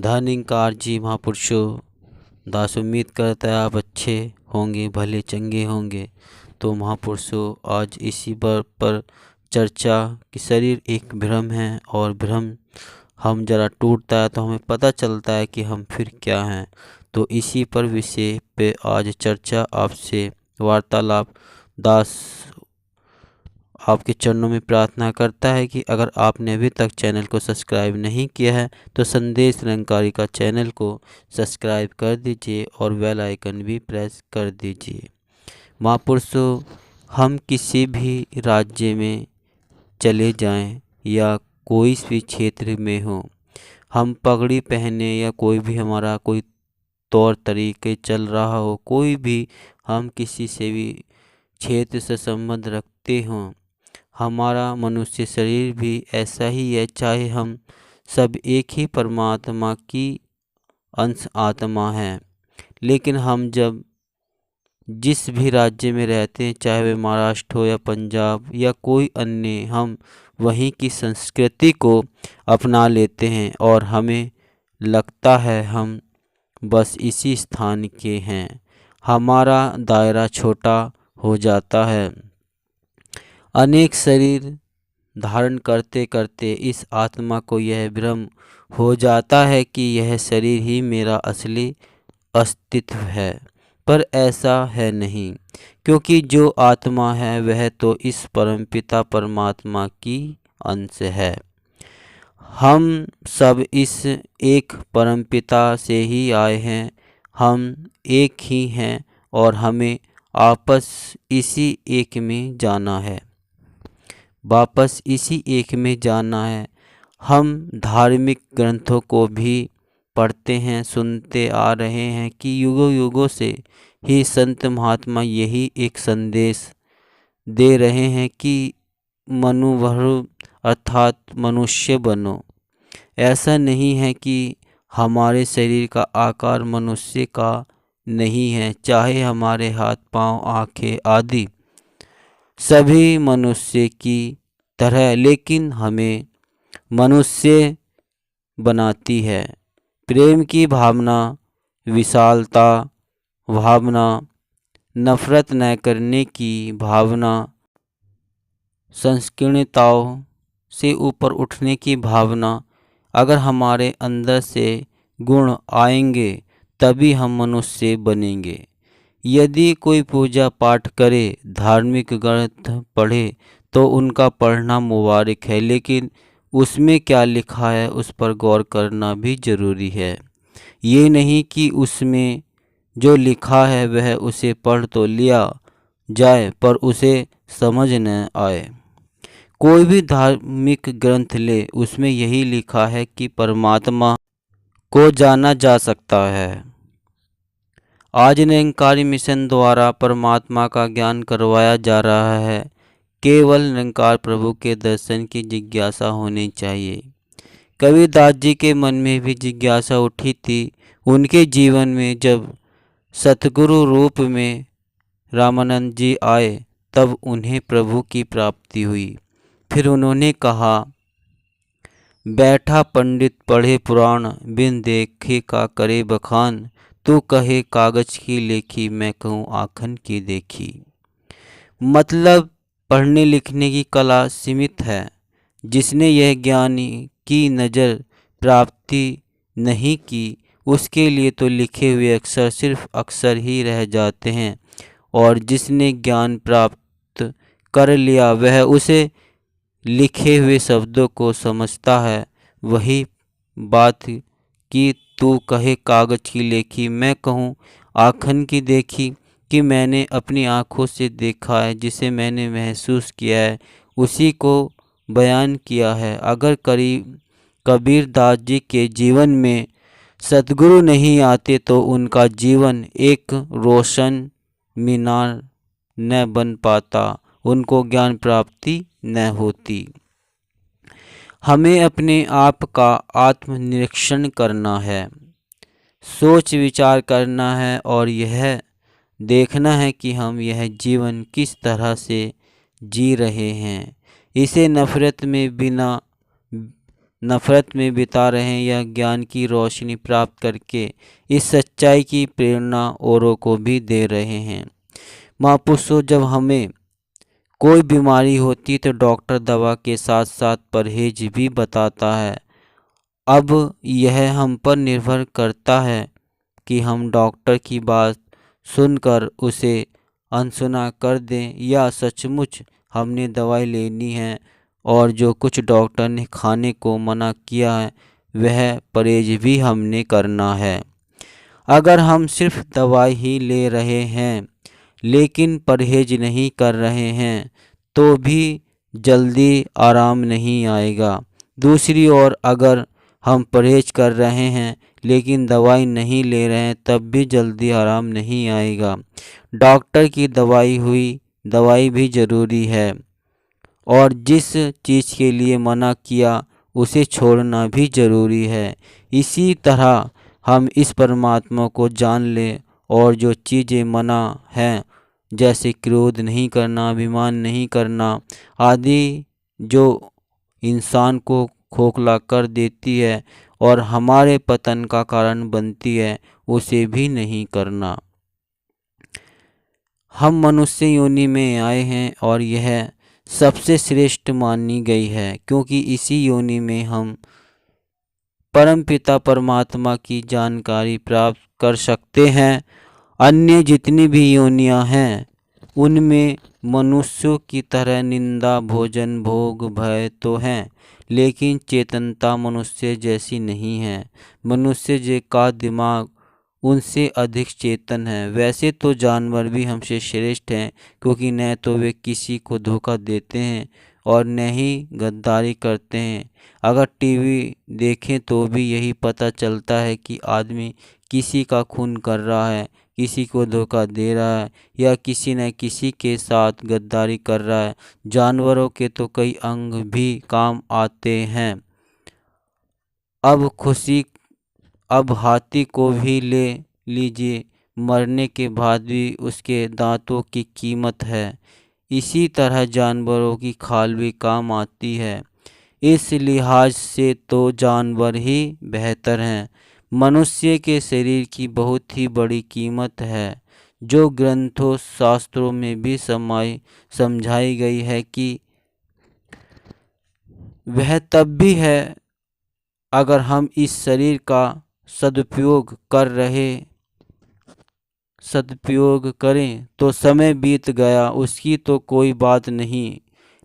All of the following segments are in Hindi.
धनिकार जी महापुरुषों, दास उम्मीद करता है आप अच्छे होंगे, भले चंगे होंगे। तो महापुरुषों, आज इसी पर चर्चा कि शरीर एक भ्रम है और भ्रम हम जरा टूटता है तो हमें पता चलता है कि हम फिर क्या हैं। तो इसी पर विषय पे आज चर्चा, आपसे वार्तालाप। दास आपके चरणों में प्रार्थना करता है कि अगर आपने अभी तक चैनल को सब्सक्राइब नहीं किया है तो संदेश निरंकारी का चैनल को सब्सक्राइब कर दीजिए और बेल आइकन भी प्रेस कर दीजिए। महापुरुषों, हम किसी भी राज्य में चले जाएं या कोई भी क्षेत्र में हो, हम पगड़ी पहने या कोई भी हमारा कोई तौर तरीके चल रहा हो, कोई भी हम किसी से भी क्षेत्र से संबंध रखते हों, हमारा मनुष्य शरीर भी ऐसा ही है। चाहे हम सब एक ही परमात्मा की अंश आत्मा हैं, लेकिन हम जब जिस भी राज्य में रहते हैं, चाहे वे महाराष्ट्र हो या पंजाब या कोई अन्य, हम वहीं की संस्कृति को अपना लेते हैं और हमें लगता है हम बस इसी स्थान के हैं। हमारा दायरा छोटा हो जाता है। अनेक शरीर धारण करते करते इस आत्मा को यह भ्रम हो जाता है कि यह शरीर ही मेरा असली अस्तित्व है, पर ऐसा है नहीं, क्योंकि जो आत्मा है वह तो इस परमपिता परमात्मा की अंश है। हम सब इस एक परमपिता से ही आए हैं, हम एक ही हैं और हमें आपस इसी एक में जाना है, वापस इसी एक में जाना है। हम धार्मिक ग्रंथों को भी पढ़ते हैं, सुनते आ रहे हैं कि युगों युगों से ही संत महात्मा यही एक संदेश दे रहे हैं कि मनुवरु अर्थात मनुष्य बनो। ऐसा नहीं है कि हमारे शरीर का आकार मनुष्य का नहीं है, चाहे हमारे हाथ पांव आँखें आदि सभी मनुष्य की तरह, लेकिन हमें मनुष्य बनाती है प्रेम की भावना, विशालता भावना, नफरत न करने की भावना, संकीर्णताओं से ऊपर उठने की भावना। अगर हमारे अंदर से गुण आएंगे तभी हम मनुष्य बनेंगे। यदि कोई पूजा पाठ करे, धार्मिक ग्रंथ पढ़े तो उनका पढ़ना मुबारक है, लेकिन उसमें क्या लिखा है उस पर गौर करना भी जरूरी है। ये नहीं कि उसमें जो लिखा है वह उसे पढ़ तो लिया जाए पर उसे समझ न आए। कोई भी धार्मिक ग्रंथ ले, उसमें यही लिखा है कि परमात्मा को जाना जा सकता है। आज निरंकारी मिशन द्वारा परमात्मा का ज्ञान करवाया जा रहा है। केवल निरंकार प्रभु के दर्शन की जिज्ञासा होनी चाहिए। कबीरदास जी के मन में भी जिज्ञासा उठी थी। उनके जीवन में जब सतगुरु रूप में रामानंद जी आए तब उन्हें प्रभु की प्राप्ति हुई। फिर उन्होंने कहा, बैठा पंडित पढ़े पुराण, बिन देखे का करे बखान। तू कहे कागज की लेखी, मैं कहूँ आँखन की देखी। मतलब पढ़ने लिखने की कला सीमित है। जिसने यह ज्ञान की नज़र प्राप्ति नहीं की, उसके लिए तो लिखे हुए अक्षर सिर्फ अक्षर ही रह जाते हैं, और जिसने ज्ञान प्राप्त कर लिया वह उसे लिखे हुए शब्दों को समझता है। वही बात कि तू कहे कागज की लेखी, मैं कहूँ आँखन की देखी, कि मैंने अपनी आँखों से देखा है, जिसे मैंने महसूस किया है उसी को बयान किया है। अगर कबीरदास जी के जीवन में सतगुरु नहीं आते तो उनका जीवन एक रोशन मीनार न बन पाता, उनको ज्ञान प्राप्ति न होती। हमें अपने आप का आत्मनिरीक्षण करना है, सोच विचार करना है और यह देखना है कि हम यह जीवन किस तरह से जी रहे हैं। इसे नफरत में बिना नफरत में बिता रहे हैं या ज्ञान की रोशनी प्राप्त करके इस सच्चाई की प्रेरणा औरों को भी दे रहे हैं। महापुरुषों, जब हमें कोई बीमारी होती तो डॉक्टर दवा के साथ साथ परहेज भी बताता है। अब यह हम पर निर्भर करता है कि हम डॉक्टर की बात सुनकर उसे अनसुना कर दें या सचमुच हमने दवाई लेनी है और जो कुछ डॉक्टर ने खाने को मना किया है वह परहेज भी हमने करना है। अगर हम सिर्फ दवाई ही ले रहे हैं लेकिन परहेज नहीं कर रहे हैं तो भी जल्दी आराम नहीं आएगा। दूसरी ओर अगर हम परहेज कर रहे हैं लेकिन दवाई नहीं ले रहे हैं तब भी जल्दी आराम नहीं आएगा। डॉक्टर की दवाई भी ज़रूरी है और जिस चीज़ के लिए मना किया उसे छोड़ना भी ज़रूरी है। इसी तरह हम इस परमात्मा को जान लें और जो चीज़ें मना हैं जैसे क्रोध नहीं करना, अभिमान नहीं करना आदि, जो इंसान को खोखला कर देती है और हमारे पतन का कारण बनती है, उसे भी नहीं करना। हम मनुष्य योनि में आए हैं और यह सबसे श्रेष्ठ मानी गई है क्योंकि इसी योनि में हम परमपिता परमात्मा की जानकारी प्राप्त कर सकते हैं। अन्य जितनी भी योनियां हैं उनमें मनुष्यों की तरह निंदा, भोजन, भोग, भय तो हैं लेकिन चेतनता मनुष्य जैसी नहीं है। मनुष्य का दिमाग उनसे अधिक चेतन है। वैसे तो जानवर भी हमसे श्रेष्ठ हैं क्योंकि न तो वे किसी को धोखा देते हैं और न ही गद्दारी करते हैं। अगर टीवी देखें तो भी यही पता चलता है कि आदमी किसी का खून कर रहा है, किसी को धोखा दे रहा है या किसी न किसी के साथ गद्दारी कर रहा है। जानवरों के तो कई अंग भी काम आते हैं। अब हाथी को भी ले लीजिए, मरने के बाद भी उसके दांतों की कीमत है। इसी तरह जानवरों की खाल भी काम आती है। इस लिहाज से तो जानवर ही बेहतर हैं। मनुष्य के शरीर की बहुत ही बड़ी कीमत है जो ग्रंथों शास्त्रों में भी समझाई गई है कि वह तब भी है अगर हम इस शरीर का सदुपयोग करें तो समय बीत गया उसकी तो कोई बात नहीं,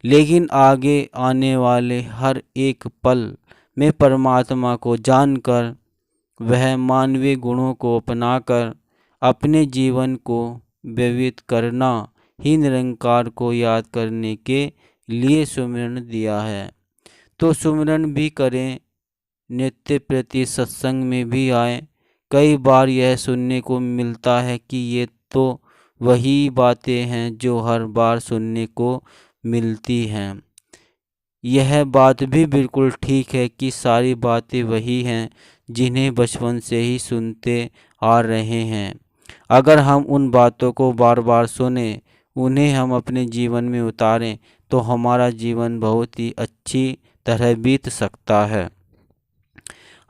लेकिन आगे आने वाले हर एक पल में परमात्मा को जानकर वह मानवीय गुणों को अपनाकर अपने जीवन को व्यतीत करना ही निरंकार को याद करने के लिए सुमिरन दिया है। तो सुमिरन भी करें, नित्य प्रति सत्संग में भी आए। कई बार यह सुनने को मिलता है कि ये तो वही बातें हैं जो हर बार सुनने को मिलती हैं। यह बात भी बिल्कुल ठीक है कि सारी बातें वही हैं जिन्हें बचपन से ही सुनते आ रहे हैं। अगर हम उन बातों को बार बार सुने, उन्हें हम अपने जीवन में उतारें तो हमारा जीवन बहुत ही अच्छी तरह बीत सकता है।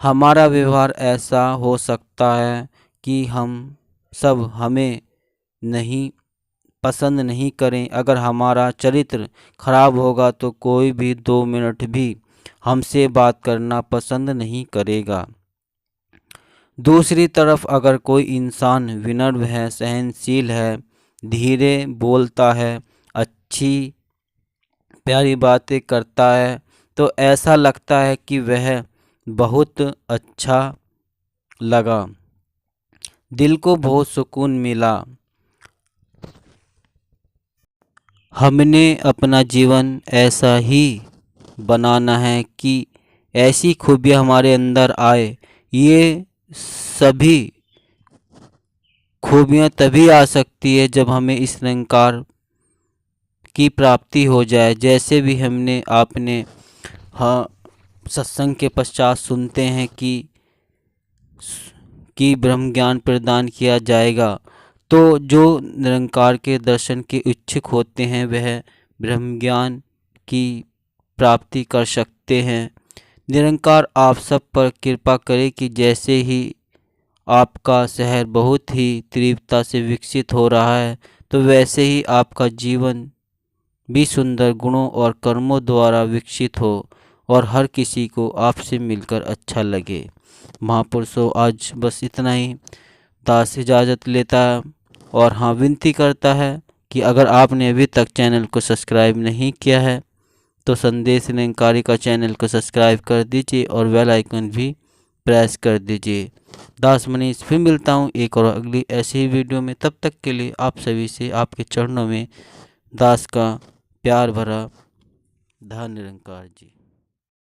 हमारा व्यवहार ऐसा हो सकता है कि हमें नहीं पसंद नहीं करें। अगर हमारा चरित्र खराब होगा तो कोई भी 2 मिनट भी हमसे बात करना पसंद नहीं करेगा। दूसरी तरफ अगर कोई इंसान विनम्र है, सहनशील है, धीरे बोलता है, अच्छी प्यारी बातें करता है तो ऐसा लगता है कि वह बहुत अच्छा लगा, दिल को बहुत सुकून मिला। हमने अपना जीवन ऐसा ही बनाना है कि ऐसी खूबियाँ हमारे अंदर आए। ये सभी खूबियाँ तभी आ सकती है जब हमें इस निरंकार की प्राप्ति हो जाए। जैसे भी आपने सत्संग के पश्चात सुनते हैं कि ब्रह्म ज्ञान प्रदान किया जाएगा, तो जो निरंकार के दर्शन के इच्छुक होते हैं वह ब्रह्म ज्ञान की प्राप्ति कर सकते हैं। निरंकार आप सब पर कृपा करे कि जैसे ही आपका शहर बहुत ही तीव्रता से विकसित हो रहा है, तो वैसे ही आपका जीवन भी सुंदर गुणों और कर्मों द्वारा विकसित हो और हर किसी को आपसे मिलकर अच्छा लगे। महापुरुषों, आज बस इतना ही। दास इजाज़त लेता है और हाँ, विनती करता है कि अगर आपने अभी तक चैनल को सब्सक्राइब नहीं किया है तो संदेश निरंकारी का चैनल को सब्सक्राइब कर दीजिए और बेल आइकन भी प्रेस कर दीजिए। दास मनीष फिर मिलता हूँ एक और अगली ऐसी ही वीडियो में। तब तक के लिए आप सभी से आपके चरणों में दास का प्यार भरा धन्य निरंकार जी।